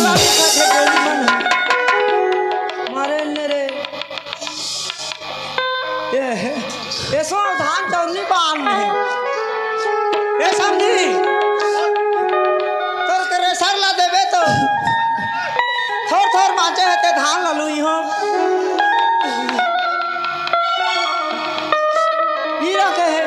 बोला लिखा थे डोली मन मारे मेरे ये सो धान चौनी बान में ये समझी तोर करे सर ला देबे तो थोर थोर माचे हते धान ललू इहो ई रखे है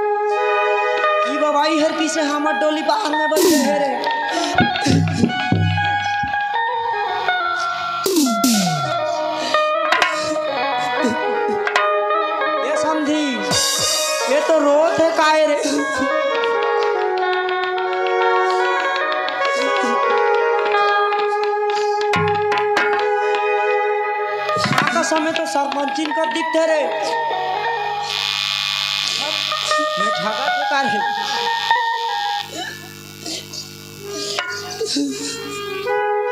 ई बाबाई हर की से हमर डोली बाहर में बैठे है रे ये समझी ये तो रोत है काहे रे समय तो सरपंचिन कर दिखते रे मैं झागा तो कार है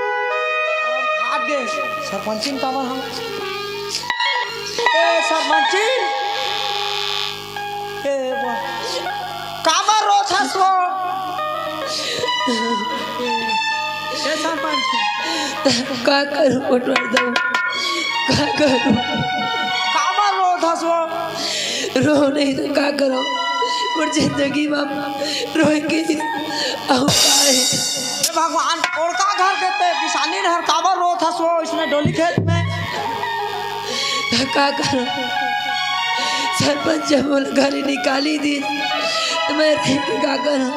भाग गए सरपंचिन का हम ए सरपंचिन ए कामर रोथा सो ए सरपंच का करूं उठवा दऊं का करूं कामर रोथा रो नहीं तो का करो और जिंदगी में रोएंगे आओ काहे भगवान और का घर देते किसानी ने हर काबर रोथ हसो इसने डोली खेत में का करो सरपंच जब बोला गाली निकाली दी तो मैं का करूं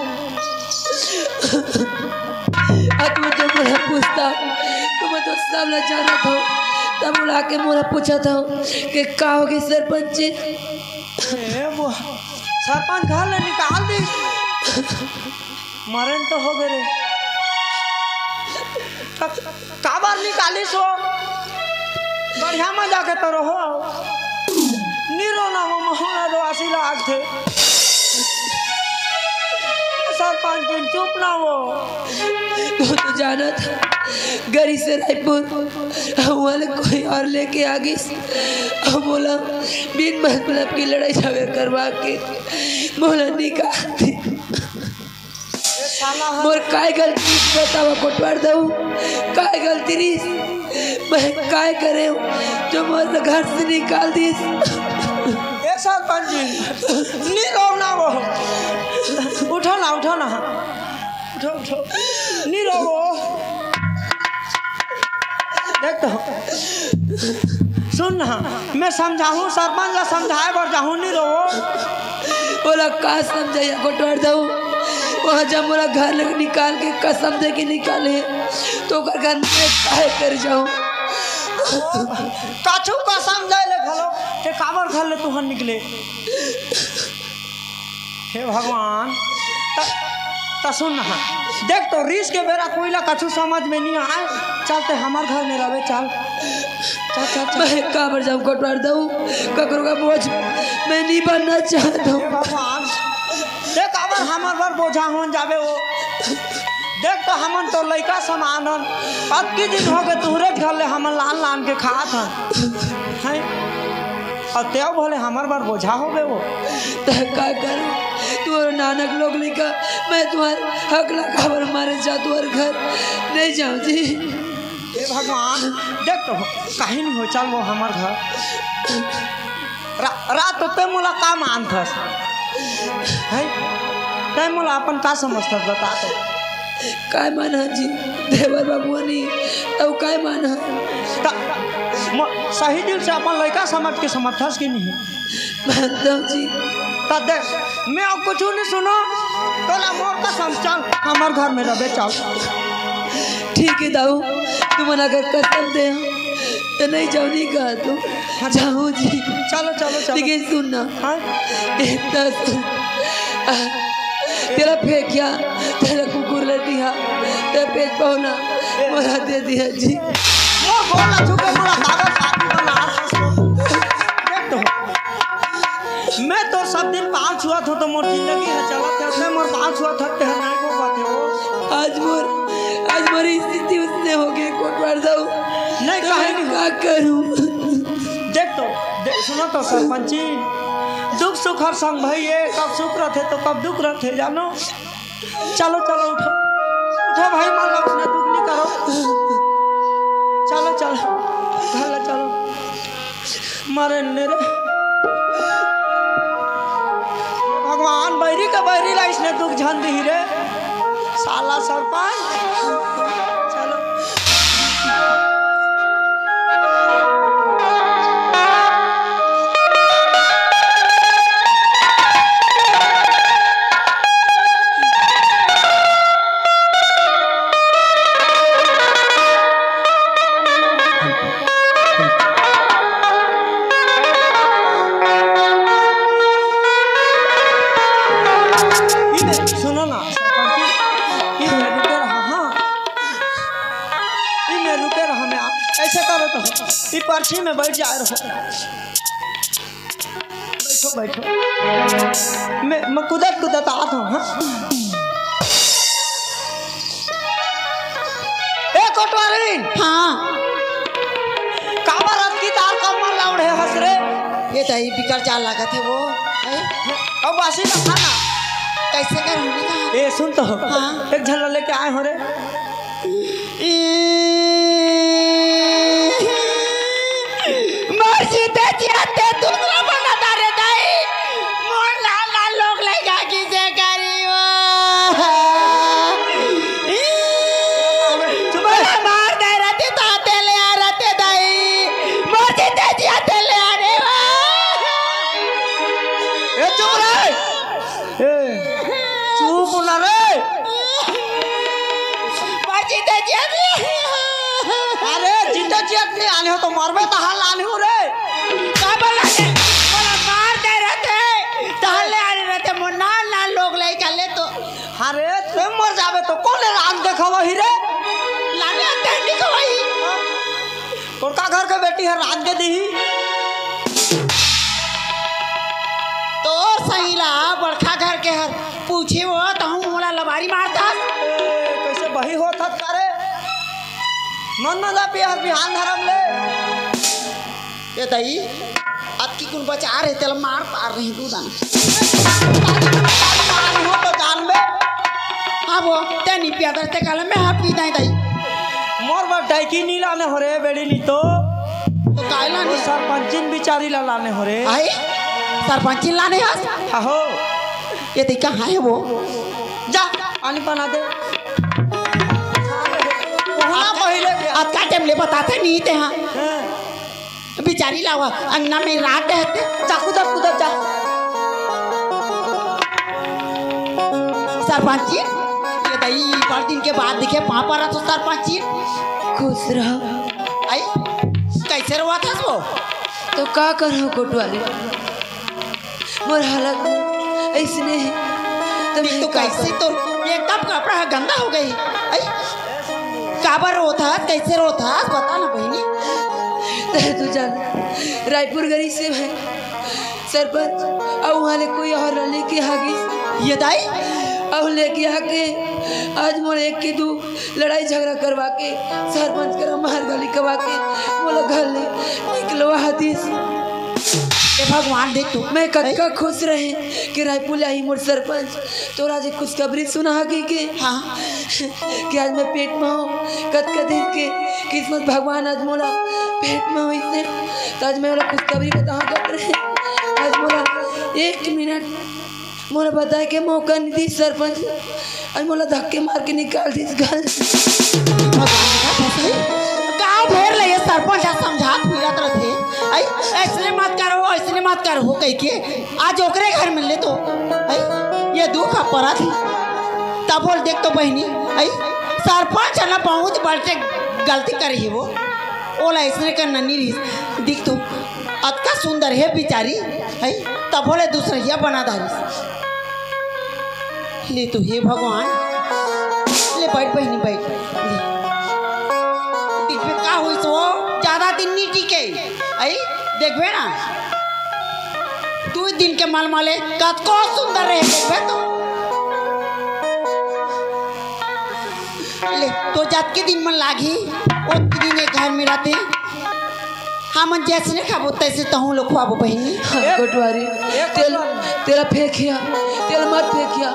तुम तो बोला पूछता तुम तो सब ला जाना था तब बुला के मोरा पूछा था कि का होगी सरपंच वो सरपंच घर ले निकाल दी मरन तो हो गए रे काबर निकाली सो बढ़िया मजा के तो रहो नीरो ना वो मोहना दो आसी लाग थे सरपंच चुप ना वो तू तो जाना था गरी से रायपुर वाले कोई और लेके आ गई और बोला बिन मतलब की लड़ाई झगड़ करवा के बोला निकाल मोर काय गलती बतावा कोटवार दऊ काय गलती री मैं काय करे जो मोर घर से निकाल दी ए सरपंच जी नी रो ना वो उठो ना उठो नी रो वो देख तो सुन ना मैं समझाऊं सरपंच ला समझाए बर जाऊं नी रो बोला का समझाया कोटवार दऊ वहाँ जब मोरा घर लग निकाल के कसम दे के निकाले तो घर में काहे कर जाऊं काछू का समझाए ले घलो के काबर घर ले तुहन निकले हे भगवान ता सुन ना देख तो रिस के बेरा कोईला कछु समझ में नहीं आए चलते हमार घर में रहे चल चल चल चल मैं काबर जाऊं कोटवार दऊं ककरो का बोझ मैं नहीं बनना चाहता हूं भगवान देख काबर हमार पर बोझा हो जावे वो देख तो हमन तो लइका समान हन अब की दिन हो गए तुहरे घर ले हमन लान लान के खात हन हैं और तेव भले हमार बार बोझा हो गए वो तो का करूं तू नानक लोग लिखा मैं तुम्हारे हकला खबर मारे जा तुम्हारे घर नहीं जाऊं जी हे भगवान देख तो कहीं नहीं हो चल वो हमार घर रात पे मुला का मान था है तय मुला अपन का समझता बता तो काय माना जी देवर बाबूनी तो काय माना सही दिल से अपन लड़का समझ के समर्थस की नहीं मानता जी तब देख मैं अब कुछ नहीं सुनो तो ला मोर का समझ हमार घर में रहे चल ठीक है दाऊ तुम अगर कसम दे तो नहीं जाओ नहीं कहा तो जाऊँ जी चलो चलो चलो लेकिन सुनना तेरा फेंकिया तेरा कुकुर ले दिया तेरा पेट पहुना मोरा दे दिया जी मोर बोला चुके मोरा कागज साथी वाला देख तो मैं तो सब दिन पाँच हुआ था तो मोर जिंदगी है चला थे मोर पाँच हुआ था ते नहीं को बात है वो आज मोरी स्थिति उसने हो गई कोटवार जाऊँ नहीं कहे क्या करूँ देख तो सुनो तो सरपंच जी, दुख सुख हर संग भाई है, कब सुख रहते तो कब दुख रहते जानो। चलो चलो उठो उठो भाई, मान लो अपना दुख नहीं करो। चलो चलो घर चलो, मरे नेरे भगवान बैरी का बैरी ला इसने दुख झन दी रे साला सरपंच। चलो सुनो ना सरपंच जी, इन्हें रुके रहा। हाँ इन्हें रुके रहा। मैं ऐसे करो तो ये पर्ची में बैठ जा रहा। बैठो बैठो, मैं कुदत कुदत आता हूँ। हाँ ए कोटवारी। हाँ काबर रात की तार कमर लाउड़े हंस रे। ये तो बिकर चाल लगा थे वो। अब बासी ना खाना कैसे कर हमने कहा? ए सुन तो। हाँ। एक झल्ला लेके आए हो रे। मस्जिद जाते दूसरा बनाता रहता है। मोर लाला लोग लगा किसे करियो। मार दे रहते ताते ले आ रहते दाई। मस्जिद जाते ले आ रे ए चुप रे। ए चुप ना रे। मस्जिद जाते। अरे जिंदा जियत नहीं आने हो तो मरबे तो हाल आने हो रे। का बोला के बोला मार दे रहते ताले आ रहते मोना ना लोग ले चले तो। अरे तुम मर जावे तो कौन ले रात देखवा ही रे। लाने टेंडी को भाई तोरका घर के बेटी है रात के दी। तो सही ला बड़खा घर के हर पूछे वो तो हम मोला लबारी मारता। कैसे बही हो थत करे मन मजा पिया बिहान धरम ले। ये दई आज की कुन बचा रहे तेल मार पार रही तू दान। मारी हो तो जान बे। हाँ वो तेनी पिया दरते काले में हाँ पी दाई दाई। मोर बार डाइकी नहीं लाने हो रे बेड़ी नहीं तो कायला वो नहीं सरपंचिन बिचारी ला लाने हो रे। आई सरपंच लाने हस। आहो ये दई कहाँ है वो? जा पानी बना दे। वहाँ पहले गया। आज का टाइम ले बताते नहीं थे। हाँ हैं। बिचारी लावा अंगना में रात रहते। जा कुदर कुदर जा। सरपंच जी ये दई पर दिन के बाद दिखे वहाँ पर तो सरपंच जी खुश रहो। आई कैसे हुआ था वो? तो का करो कोटवाली, मोर हालत ऐसने है तो कैसे तो एकदम कपड़ा गंदा हो गई। आई काबर रोता कैसे रोता बता ना बहनी। तू जान रायपुर गरी से है सरपंच और वहाँ ले कोई और लेके आ गई। ये दाई और लेके आके आज मोर एक के दो लड़ाई झगड़ा करवा के सरपंच करा मार गाली करवा के मोला घर ले निकलवा हदीस। ए भगवान देख तू मैं कतका खुश रहे कि रायपुर आई मोर सरपंच तोरा जे खुशखबरी सुना हकी के। हाँ कि आज मैं पेट में हूँ कतका दिन के किस्मत भगवान आज मोला पेट में हुई से तो आज मैं मोला खुशखबरी बता कर रहे। आज मोला 1 मिनट मोला बताए के मौका नहीं दी सरपंच। आज मोला धक्के मार के निकाल दी घर। गाँव भेर ले सरपंच समझा फिरत रहे। आई ऐसने मत करो ऐसने मत करो कह के आज ओकरे घर में ले तो आई ये दुख पड़ा थी तब बोल देख तो बहनी। आई सरपंच है ना बहुत बड़े गलती करी है वो ओला ऐसने का नन्नी रही दिख तू अतका सुंदर है बेचारी। आई तब बोले दूसरा यह बना दारी ले तो हे भगवान ले बैठ बहनी बैठ ले। का हुई तो ज्यादा दिन नहीं टिके। आई देखबे ना 2 दिन के माल माले कतको सुंदर रहे देखबे तो ले तो जात के दिन मन लागी ओ दिन एक घर में रहते हमन जैसे खाबो तैसे तहूँ लोग खुआबो बहनी। कोटवारी तेल तेरा फेंकिया तेल मत फेंकिया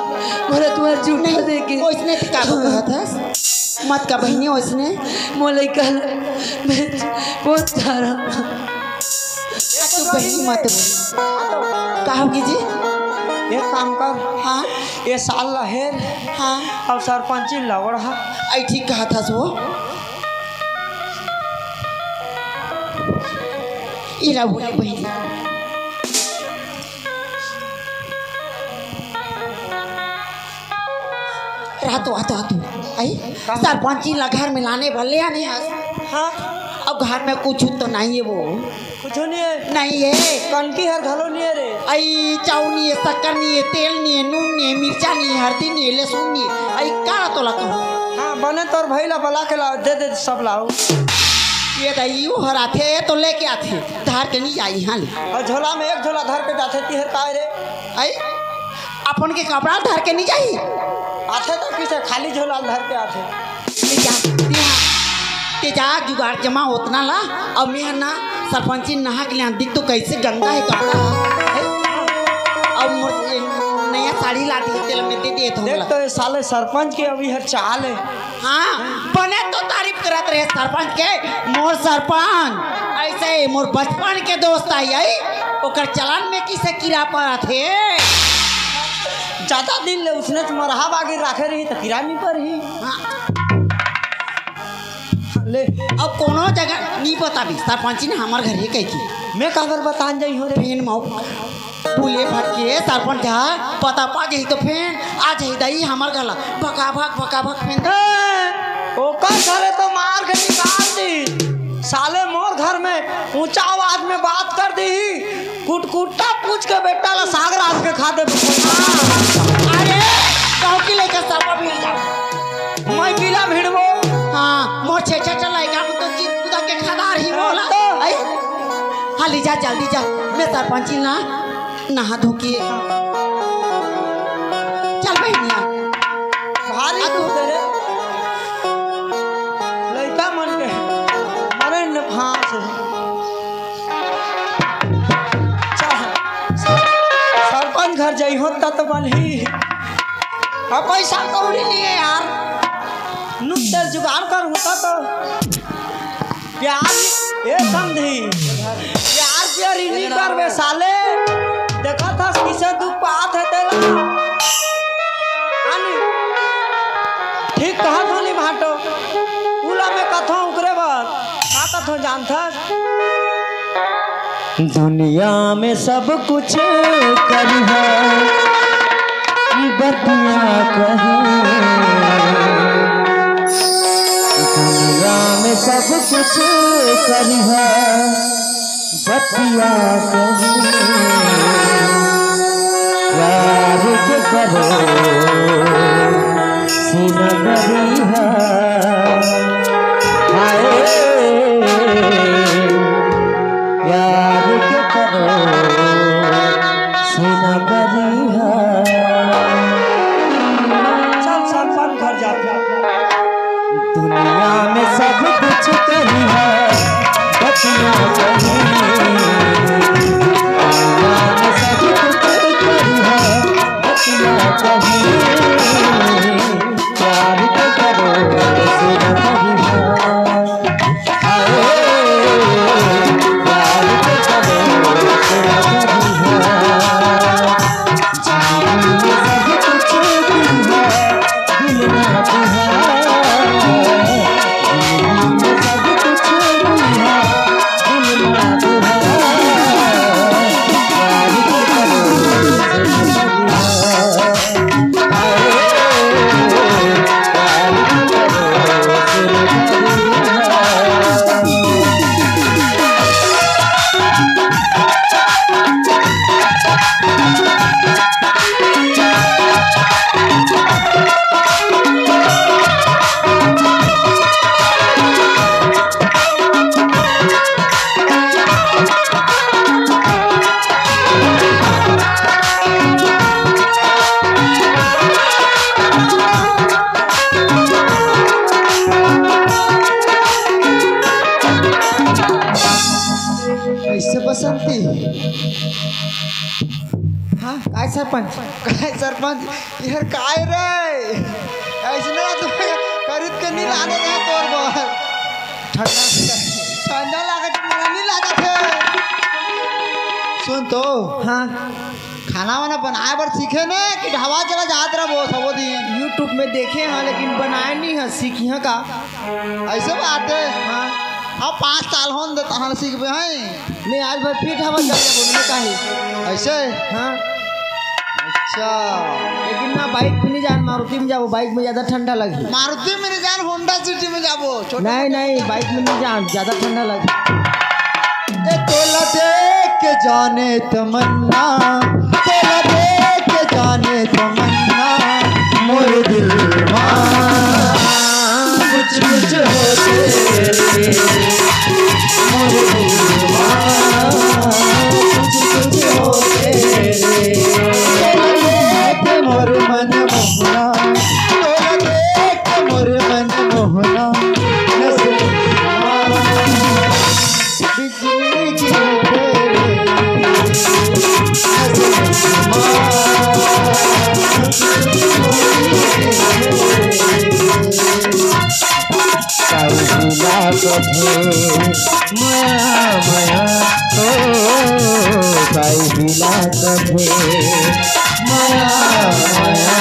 मोरा तुम्हारे झूठा देके ओइसने का कहत है मत का बहनी ओइसने मोले कल मैं बहुत सारा तू बहनी मत कहोगी जी। एक काम कर, हाँ ये साल रहे हाँ अब सरपंची लग रहा आई ठीक कहा था सो इरा बोले बहनी रातो आतो आतो आई सरपंची ला घर में लाने वाले या नहीं। हाँ अब घर में कुछ तो नहीं है वो कुछ नहीं है, नहीं है कनकी हर घलो नहीं है रे। आई चाउ नहीं है शक्कर नहीं है तेल नहीं है नून नहीं है मिर्चा नहीं है हल्दी नहीं है लहसुन नहीं है आई का तो ला कहो। हाँ बने तोर भैला बला के लाओ दे दे सब लाओ। ये दही हराथे तो लेके आथे धार के नहीं आई हाँ और झोला में एक झोला धर के जाते तिहर काय रे आई अपन के कपड़ा धार के नहीं जाई आते तो किसे खाली झोला धर के आते। तेजा जुगाड़ जमा उतना ला अब मैं ना सरपंची नहा के लिए दिख तो कैसे गंदा है कपड़ा अब नया साड़ी ला दी तेल में दे दिए देख तो ये साले सरपंच के अभी हर चाल है। हाँ बने तो तारीफ करत रहे सरपंच के मोर सरपंच ऐसे मोर बचपन के दोस्त आई ओकर चलन में किसे कीड़ा पड़ा थे ज्यादा दिन ले उसने तो मरहा बागी रखे रही तो किरा नहीं पर ही। हाँ ले अब कोनो जगह नहीं पता भी सरपंची ने हमार घर ही कही की मैं कागर बतान जाई हो रे फेन माऊ पुले भर के सरपंच जा पता पा जाई तो फेन आ जाई दई हमार गला भका भक फेन ओका घरे तो मार के निकाल दी साले मोर घर में ऊंचा आवाज में बात कर दी कुटकुटा पूछ के बेटा ला साग रात के खा दे। अरे गाँव की लेकर सब भीड़ जा मैं किला भिड़बो हाँ मोर छे चलाएगा तो जीत खुदा के खदार ही बोला आई हाँ ली जा जल्दी जा मैं सरपंची ना नहा धो के चल बहनिया भारी तू तेरे लइका मन के मरे न फांस सरपंच घर जाई होता तो बलही अब पैसा कौड़ी नहीं है यार नुत्तर जुगाड़ कर होता तो प्यार ये समझी प्यार प्यारी नहीं करवे साले देखा था किसे दुख पात है तेला आनी ठीक कहा तो नहीं भाटो उला में कथो उकरे बात का कथो जानता दुनिया में सब कुछ करी है बतिया कहीं दुनिया में सब कुछ करी है बतिया कहीं प्यार के करो सीना करी है हाय प्यार के करो सीना करी है। चल सरपंच घर जाते दुनिया में सब कुछ करी है बतिया कहीं दुनिया में सब कुछ करी है बतिया कहीं प्यार के करो सीना करी है हाय प्यार के करो सीना करी है जीवन में सब कुछ करी है दिल ना सब कुछ है दिल ना बसंती हाँ काय सरपंच काय सरपंच यार काय रे ऐसे ना तो खरीद के नहीं लाने हैं तोर बाहर ठंडा लागत मला नहीं लागत है। सुन तो हाँ खाना वाना बनाए बर सीखे ने कि ढाबा चला जात रहा वो सबो दिन यूट्यूब में देखे हैं लेकिन बनाए नहीं है सीखी है का। ऐसे बात है। हाँ हाँ 5 साल होन दे तहां सीख बे हैं नहीं आज भर पीठ हवा चल गया बोलने का है। ऐसे हाँ अच्छा लेकिन ना बाइक में नहीं जान मारुति में जाओ बाइक में ज़्यादा ठंडा लगी। मारुति में नहीं जान होंडा सिटी में जाबो नहीं नहीं बाइक में नहीं जान ज़्यादा ठंडा लगी। तोला देख के जाने तमन्ना तोला देख के जाने तमन्ना मोर दिल कुछ कुछ होते मोर दिल कुछ कुछ होते देख मोर मन मोहना तोला देख मोर मन मोहना बिजली की माया माया ओ काई बिला कभे माया माया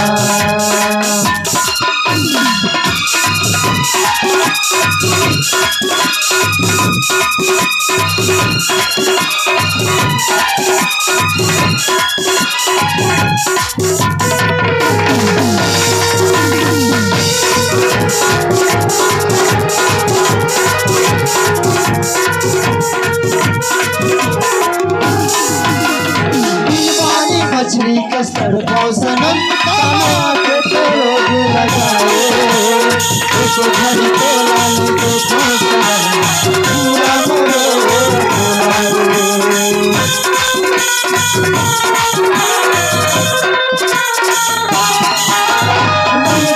मछली का सड़कों सनम कमा के तो लोग लगाए उसको घर तो लाने को सनम पूरा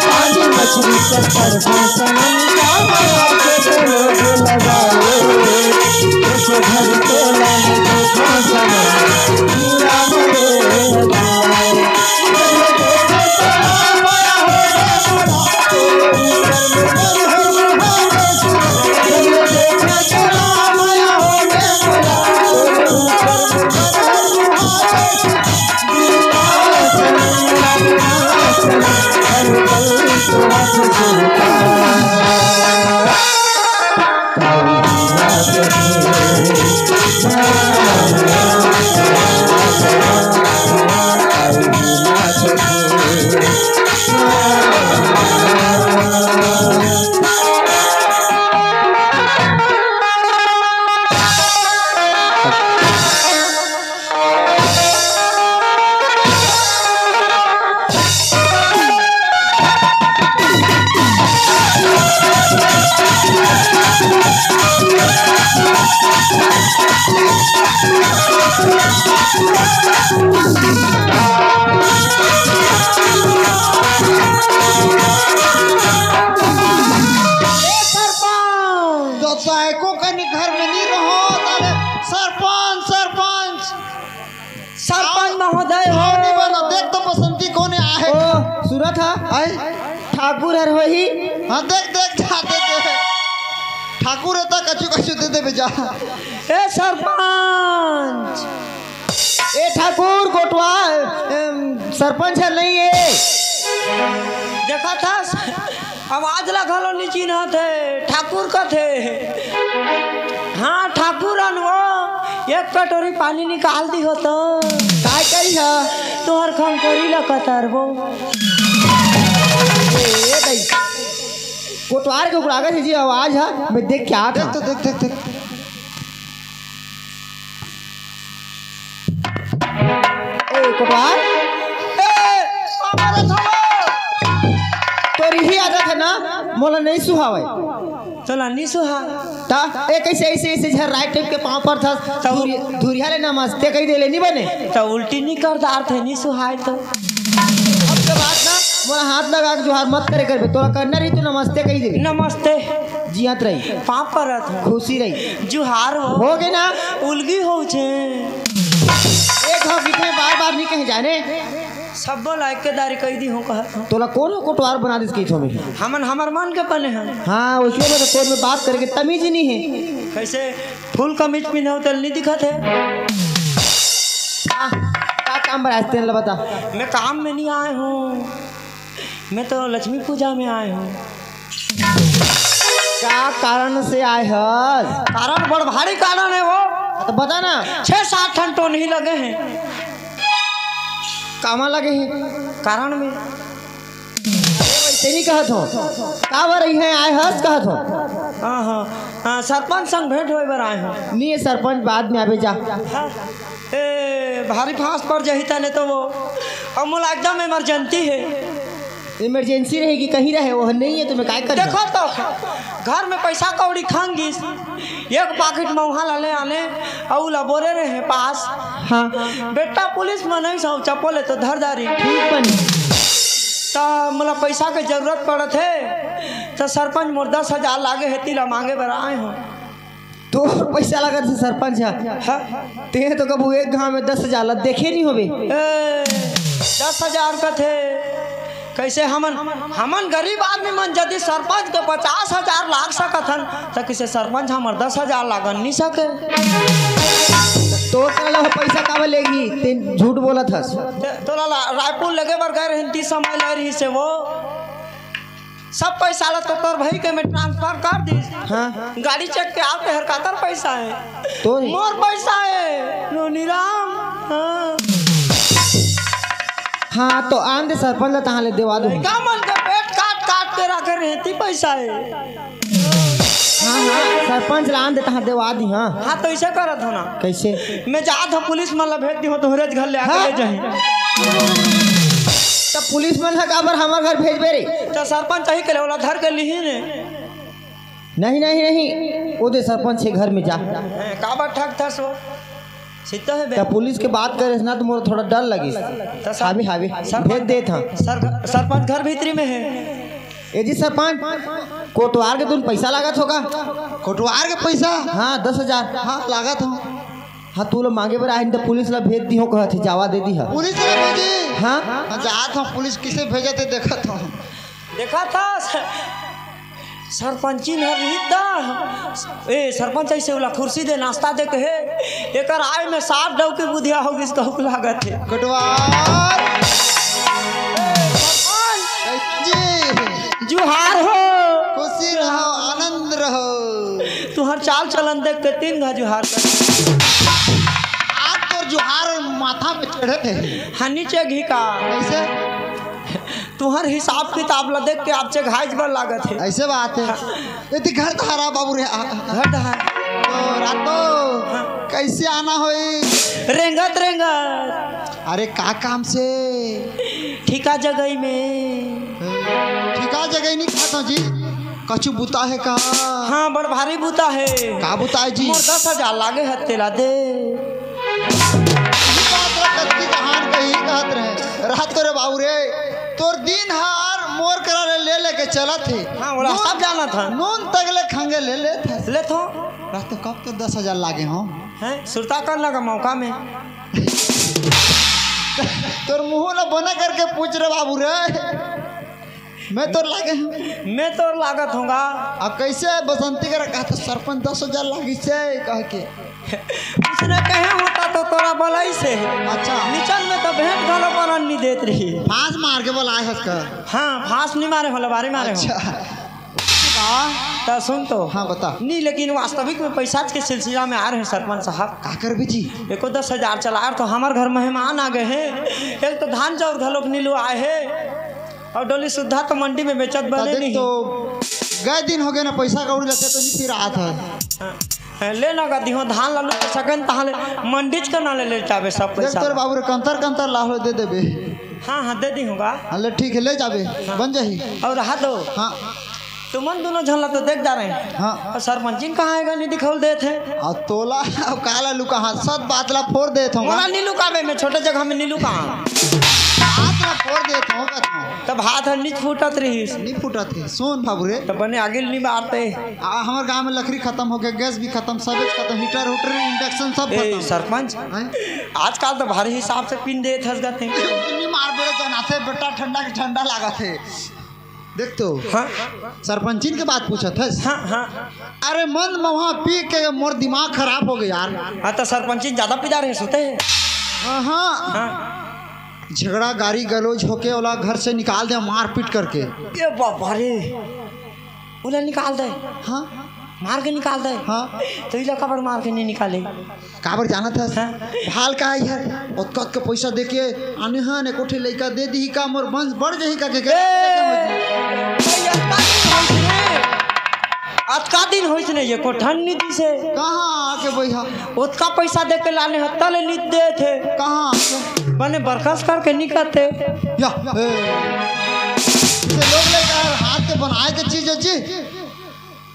पानी मछली का सड़कों सनम कमा के तो लोग लगाए उसको घर तो लाने को सनम पूरा ठाकुर है वही। हाँ देख देख जाते थे ठाकुर है तो कचू कचू दे दे बेजा। ए सरपंच ए ठाकुर कोटवा सरपंच है नहीं है देखा था आवाज लगा लो चिन्ह थे ठाकुर का थे। हाँ ठाकुर वो एक कटोरी पानी निकाल दी हो तो काय करी है तोहर खम करी लकतर वो कोटवार के ऊपर आगे जी आवाज है मैं देख क्या था। देख तो देख देख देख ए कोटवार तो रही आदत है ना मोला नहीं सुहावे चला नहीं सुहा ता ए कैसे ऐसे ऐसे झर राइट टाइप के पांव पर था धुरिया ले नमस्ते कह दे ले नहीं बने तो उल्टी नहीं कर दार थे नहीं सुहाए तो अब के बात ना मोला हाथ लगा के जोहार मत करे करबे तोरा करना रही तो नमस्ते कह दे। नमस्ते जियत रही, पाप परत है खुशी रही, जुहार हो गए ना। उलगी हो छे एक हो कितने बार बार नहीं कहे जाने सब लायकेदारी कही दी हो कहत हूँ। तोला कौन हो कोटवार बना दिस की में। हमन हमर मन के बने हैं हाँ उसके बाद कोर्ट में बात करके तमीज ही नहीं है। कैसे फूल कमीज पिन्हे तल नहीं दिखत है। क्या काम बनाते हैं बता। मैं काम में नहीं आए हूँ, मैं तो लक्ष्मी पूजा में आए हूँ। क्या कारण से आए हस? कारण बड़ भारी कारण है वो, तो बता ना। 6-7 टन तो नहीं लगे हैं कामा लगे हैं कारण में। वैसे नहीं कहत हो का बर रही है आए हस कहत हो। हाँ सरपंच संग भेंट होए बर आए हैं। नहीं सरपंच बाद में आवे जा। हाँ, ए भारी फांस पड़ जाही तने तो वो अब मोला एकदम इमरजेंसी है। इमरजेंसी रहेगी कहीं रहे वो नहीं है तुम्हें काय कर। देखो तो घर में पैसा कौड़ी खांगी एक पाकिट मौहा लाले आने और लबोरे रहे पास। हाँ बेटा पुलिस में नहीं सौ चप्पल तो धरदारी ठीक बनी। तो मोला पैसा के जरूरत पड़त है तो सरपंच मोर 10,000 लागे है तिला मांगे बर आए हो। तो पैसा लगा से सरपंच है ते तो कबू एक गांव में 10,000 देखे नहीं होबे। 10,000 का थे कैसे हमन गरीब आदमी मन यदि सरपंच के 50,000 लाग सकथन तो किसे सरपंच हमर 10,000 लागन नहीं सके। तो चलो पैसा कावे लेगी तीन झूठ बोला था। तोला रायपुर लगे बर गए रही 30 समय ले रही से वो सब पैसा ला तो तोर भाई के में ट्रांसफर कर दी। हाँ गाड़ी चेक के आते हर कातर पैसा है तो मोर पैसा है रोनी राम। हाँ तो आन दे सरपंच ला तहां ले देवा दो। का मन के पेट काट काट के रखे रहती पैसा है। हाँ सरपंच ला आन दे तहां देवा दी। हाँ तो ऐसे करत हो ना कैसे मैं जात हूँ पुलिस में भेज दी हो तोहरे घर ले आके ले जाही। तब पुलिस मन काबर हमार घर भेजबे रे। तो सरपंच ही के वाला धर के लिही ने नहीं नहीं नहीं वो दे सरपंच के घर में जा। काबर ठग था सो सीता है तब पुलिस के बात करे ना तो मोर थोड़ा डर लगी। हावी हावी भेज दे था। सरपंच घर भीतरी में है। ए जी सरपंच कोटवार के तुम पैसा लागत होगा। कोटवार के पैसा हाँ 10,000 हाँ लागत हो। हाँ तू लोग मांगे बर आए तो पुलिस ला भेज दी हो कहत जावा दे दी है। पुलिस ने भेजी। हाँ जात हूँ पुलिस किसे भेजे थे देखत हूँ। देखा था सरपंची न ए सरपंच ऐसे वाला कुर्सी दे नाश्ता दे के है एक आय में 7 डव की बुधिया होगी इसका हुक लागत है। कोटवार जी जुहार हो खुशी रहो आनंद रहो। तू हर चाल चलन देख के 3 घा जुहार कर। आज तो जुहार माथा पे चढ़े थे। हाँ नीचे घी का कैसे तुम्हार हिसाब किताब ला देख के आपसे घाइज बर लागत है। ऐसे बात है यदि घर धारा बाबू रे घर है तो रातो कैसे आना होई। रेंगत रेंगत अरे का काम से ठीका जगह में ठिका जगह नहीं खाता जी कछु बुता है का। हाँ बड़ भारी बूता है का बुता है जी। मोर 10,000 लागे हत्ते ला दे। कहान कही कहत रहे रात को रे बाबू रे तोर दिन हार मोर करा ले लेके चला थे। हाँ बोला सब जाना था नून तगले खंगे ले थे ले तो रात तो कब तो 10,000 लागे हो हैं सुरता कर लगा मौका में तोर मुंह ना बना करके पूछ रहे बाबू रे मैं तो लागे हूँ। मैं तो लागत होगा। अब कैसे बसंती कर कहा तो सरपंच 10,000 लागी से कह के उसने कहे होता तो तोरा बलाई से। अच्छा नीचन में तो भेंट घलो पर नहीं देत रही। फांस मार के बोला है इसका। हाँ फांस नहीं मारे होला बारी मारे हो। अच्छा तो सुन तो हाँ बता नहीं लेकिन वास्तविक में पैसा के सिलसिला में आ रहे हैं सरपंच साहब। का कर भी जी एको 10,000 चला तो हमारे घर मेहमान आ गए हैं। एक तो धान चाउर घलोक नीलू आए है और डोली सुधा तो मंडी में बेचत बने नहीं। तो गए दिन हो गए ना पैसा कौड़ी लेते तो नहीं फिर आता है ले ना गदी हो धान लालू के सकन ताले मंडीज का ना ले जावे सब देख पैसा। तोर बाबू रे कंतर लाहो दे देबे। हाँ दे दी होगा। अल्ले ठीक है ले जाबे बन जाही। और रहा दो हाँ तुमन दोनों झलना तो देख जा रहे हैं। हाँ और सरपंच कहाँ आएगा नहीं दिखाओ दे थे और तोला और काला लुका हाथ सब बातला फोड़ दे था मोला नीलू काबे में छोटे जगह में नीलू कहाँ हाथ ना फोड़ देता हूँ का तू तब हाथ नीच फूटत रही नहीं फूटा थे सुन बाबू रे तो बने आगे नहीं बारते। हमारे गांव में लकड़ी खत्म हो गया गैस भी खत्म सब खत्म हीटर हुटर इंडक्शन सब ए खत्म सरपंच आजकल तो भारी हिसाब से पिन दे थस गते कितनी मार बेड़े जनाते बेटा ठंडा के ठंडा लगा थे देख तो हाँ सरपंचिन के बात पूछा था हाँ हाँ अरे मन में वहाँ पी के मोर दिमाग खराब हो गया यार हाँ तो सरपंच ज्यादा पिदा रहे सोते हैं हाँ हाँ झगड़ा गाड़ी गलौज होके वाला घर से निकाल दे मार पीट करके ये बाबा रे उन्हें निकाल दे हाँ मार के निकाल दे हाँ तो इला कबर मार के नहीं निकाले काबर जाना था हाँ? भाल का है यार उत्कत के पैसा दे के आने हाँ ने कोठे लइका दे दी का मोर वंश बढ़ जही का के आज का दिन होइस ने ये कोठन निधि से कहाँ आके भैया उतका पैसा दे के लाने हत्ता ले नित दे थे कहाँ बने बरखास्त करके निकलते या इसे लोग लेकर हाथ के बनाए के चीज है जी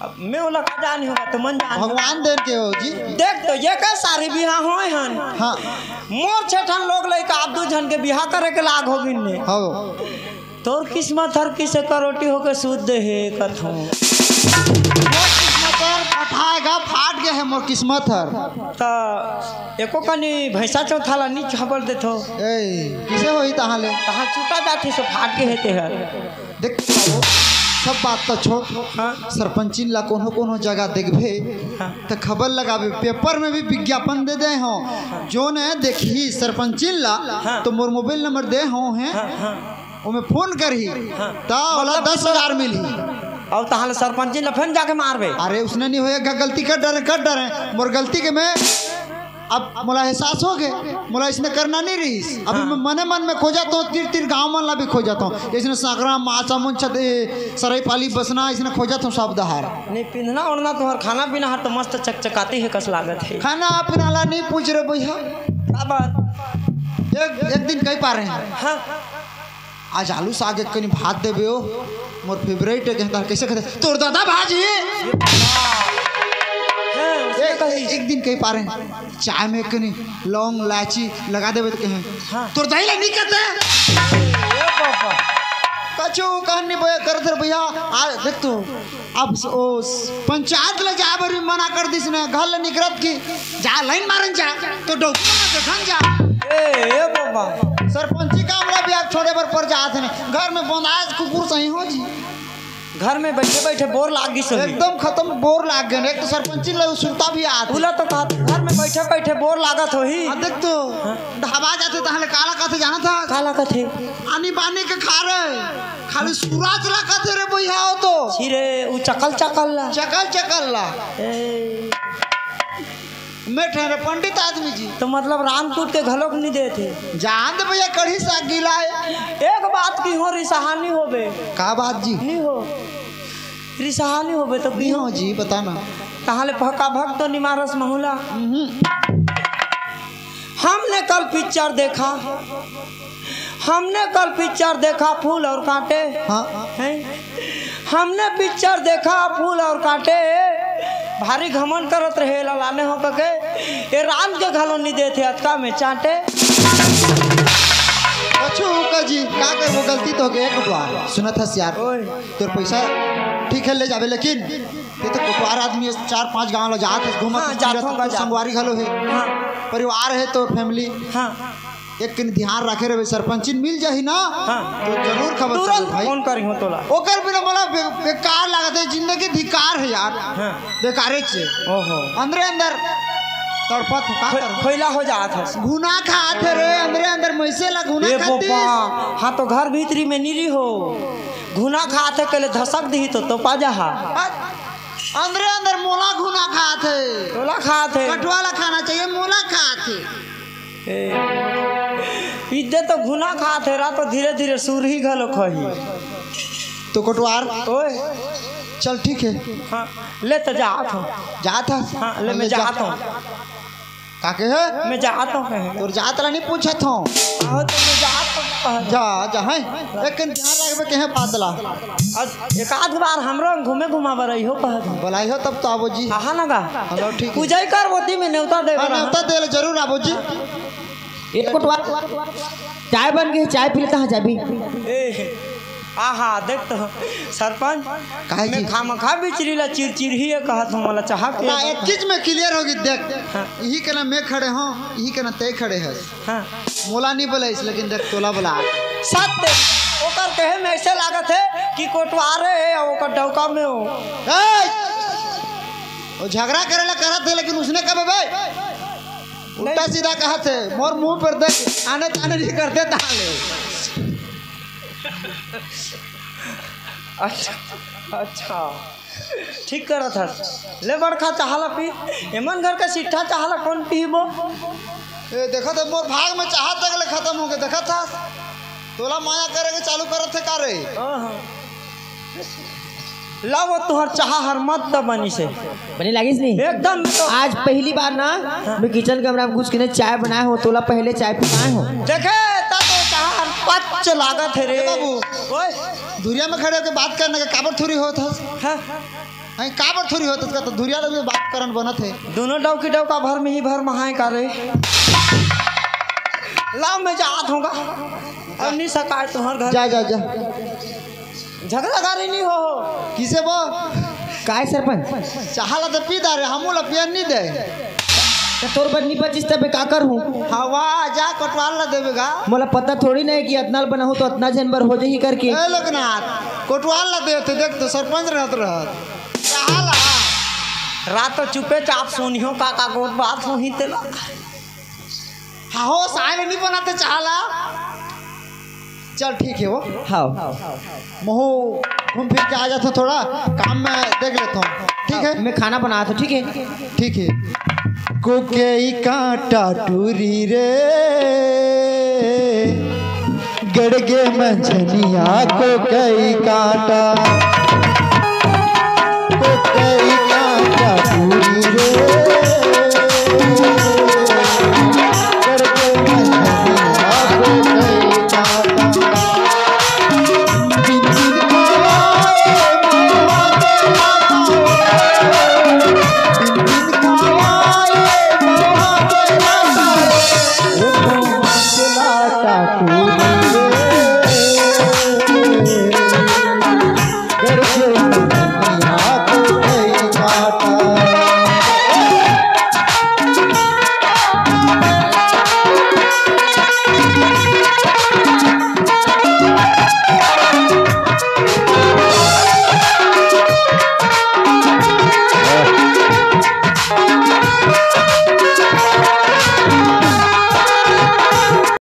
अब मैं ओला का जानी होगा तो मन जान भगवान देन के हो जी देख तो ये का सारी बिहा होए हन हाँ मोर छठन लोग लेके आप दू जन के बिहा करे के लाग हो गिनने हो तोर किस्मत हर किसे करोटी होके सूद दे हे कथो फटाएगा फाट गया है मोर किस्मत हर ता एको कनी भैंसा चौथाला नी खबर देथो ए किसे होई तहां ले कहाँ चुका जाती सो फाट के हेते है देख बाबू सब बात तो छोड़ हाँ सरपंचिन ला कोनो कोनो जगह देखबे हाँ। तो खबर लगाबे पेपर में भी विज्ञापन दे दे हो जो ने देखी सरपंचिन ला हाँ। तो मोर मोबाइल नंबर दे हो हैं हाँ हाँ ओमे फोन करही ता वाला 10,000 मिली और तहां सरपंच जी लफन जाके मारबे अरे उसने नहीं होएगा गलती कर डरे मोर गलती के मैं अब मोला एहसास हो गए मोला इसने करना नहीं रही अभी मैं मने मन में खो जाता हूँ तीर तीर गाँव मन ला भी खो जाता हूँ इसने सागरा माचा मुंचा सराई पाली बसना इसने खो जाता हूँ सब दहार नहीं पिंधना ओढ़ना तुम्हारा खाना पीना हर तो मस्त चकचकाती है कस लागत है खाना पीना ला नहीं पूछ रहे भैया क्या बात एक दिन कहीं पा रहे हैं हाँ आज आलू साग एक कनी भात देबे हो मोर फेवरेट है कैसे कहते तोर दादा भाजी एक दिन कहीं पा रहे हैं चाय में कनी लौंग इलायची लगा देबे तो कहें हाँ। तोर दाई ला नहीं कहते ए बाबा कछु कहनी भैया कर दे भैया आ देख तो अब ओ पंचायत ले जा बरी मना कर दिस ने घर ले निकरत की जा लाइन मारन जा तो डॉक्टर ना देखन जा ए बाबा सरपंची कामला भी आप छोड़े पर जात नहीं घर में बंदाज कुकुर सही हो जी घर में बैठे बैठे बोर लाग गई सही एकदम खत्म बोर लाग गए एक तो सरपंची ले सुनता भी आत उला तो कहा घर में बैठे बैठे बोर लागत हो ही देख तो ढाबा जाते तहले काला कथे जाना था काला कथे आनी बानी के खा रहे खाली सूरज ला कथे रे भैया हो तो छिरे उ चकल ला चकल ला ए मैं ठहरे पंडित आदमी जी तो मतलब रामकूट के घलोक नहीं दे थे जान दे भैया कढ़ी साग गिला है एक बात की हो रिसहानी होबे का बात जी नहीं हो रिसहानी होबे तो नहीं हो जी बताना कहाले भका भक तो निमारस महुला हमने कल पिक्चर देखा फूल और कांटे हाँ हैं हमने पिक्चर देखा फूल और कांटे भारी घमन करत रहे लाने हो के ये राम के घलो नहीं देते अतका में चाटे अच्छो का जी का कर वो गलती तो हो गई एक बार सुना था यार ओए तोर पैसा ठीक है ले जावे लेकिन ये तो कुटवार आदमी 4-5 गांव लो जात है घूमत हाँ, जात होगा, जात। संगवारी घलो है हाँ परिवार है तो फैमिली हाँ एक कन ध्यान रखे रहे सरपंच मिल जाही ना हाँ। तो जरूर खबर तुरंत करो भाई फोन करी हो तोला ओकर बिना बोला बेकार लागत है जिंदगी धिकार है यार हाँ। बेकारे से ओहो अंदर तड़पत का कर खोइला हो जात है गुना खाते रे अंदर मैसे ला गुना ए खाती बाबा हाँ तो घर भीतरी में निरी हो घुना खाते कले धसक दी तो पाजा हा अंदर मोला गुना खाते तोला खाते कटवाला खाना चाहिए मोला खाते इदे तो घुना खाते रहा तो धीरे धीरे सूरही घलो खही तो कटवार ओए चल ठीक है हाँ ले तो जात हूँ जात है हाँ ले मैं जात हूँ काके है मैं जात हूँ कहीं तोर जात ला नहीं पूछत हूँ आहो तो मैं जात हूँ जा है एक ध्यान रखबे कहे पातला आज एक आध बार हमरो घूमे रही हो कह बोलाई हो तब तो आबो जी कहा लगा हेलो ठीक है पूजा कर बोती में न्योता दे हाँ, न्योता दे जरूर आबो जी एक कुटवा चाय बन गई, चाय पी लेता। हाँ जाबी आहा देख तो सरपंच काहे मैं जी? खामखा बिचरीला चिरचिर ही है कहत हूँ मला चाह के ना एक चीज में क्लियर होगी देख, यही के ना मैं खड़े हूँ, यही के ना तय खड़े है। हाँ मोला नहीं बोले इस, लेकिन देख तोला बोला। सत्य ओकर कहे में ऐसे लागत है कि कोटवारे है और ओकर डौका में हो। वो झगड़ा करेला करा थे, लेकिन उसने कहा भाई उल्टा सीधा कहा थे, मोर मुंह पर देख आने ताने नहीं करते ताले। अच्छा अच्छा ठीक करा था। ले बड़का चाहला पी एमन घर का सिट्ठा चाहला कौन पीबो। ए देखा था मोर भाग में चाह तक ले खत्म हो गए। देखा था तोला माया करेंगे चालू करत थे का रे। लाओ तुहर चाह हर मत द बनी से बनी लागिस नहीं एकदम तो आज पहली बार ना मैं किचन कमरा में घुस के चाय बनाया हो। तोला पहले चाय पिलाए हो। देखे ता तो चाह हर पच लागत है रे बाबू। ओए दुरिया में खड़े होकर बात करने का काबर थोड़ी होता हाँ, है, काबर थोड़ी होता है, तो दुरिया लोग में बात करन बनत है। दोनों डव की डव का भर में ही भर महाए का रे। लाओ मैं जात होगा और नहीं सकाए तुम्हार घर जा जा जा झगड़ा गारी नहीं हो किसे बो काय सरपंच चाहला तो पी दारे हमूला पियन नहीं दे। तो तोर बदनी पच्चीस तब का कर हूँ। हवा जा कटवाल ना देवेगा। मोला पता थोड़ी नहीं कि अतना बना हो तो अतना जनबर हो जाही करके। ए लोकनाथ कोटवाल ना देते देख तो सरपंच रहत चाहला रात तो चुपे चाप सोनियो काका गोट बात सोही तेला हाँ हो साय में नहीं बनाते चाहला। चल ठीक है वो हाँ महू घूम फिर के आ जाता थोड़ा काम में देख लेता हूँ। ठीक है मैं खाना बनाया था। ठीक है ठीक है। कोकेई कांटा टूरी रे गड़गे मंझनिया कोकेई कांटा कोकेई कांटा टूरी रे गड़गे मंझनिया कोकेई कांटा टूरी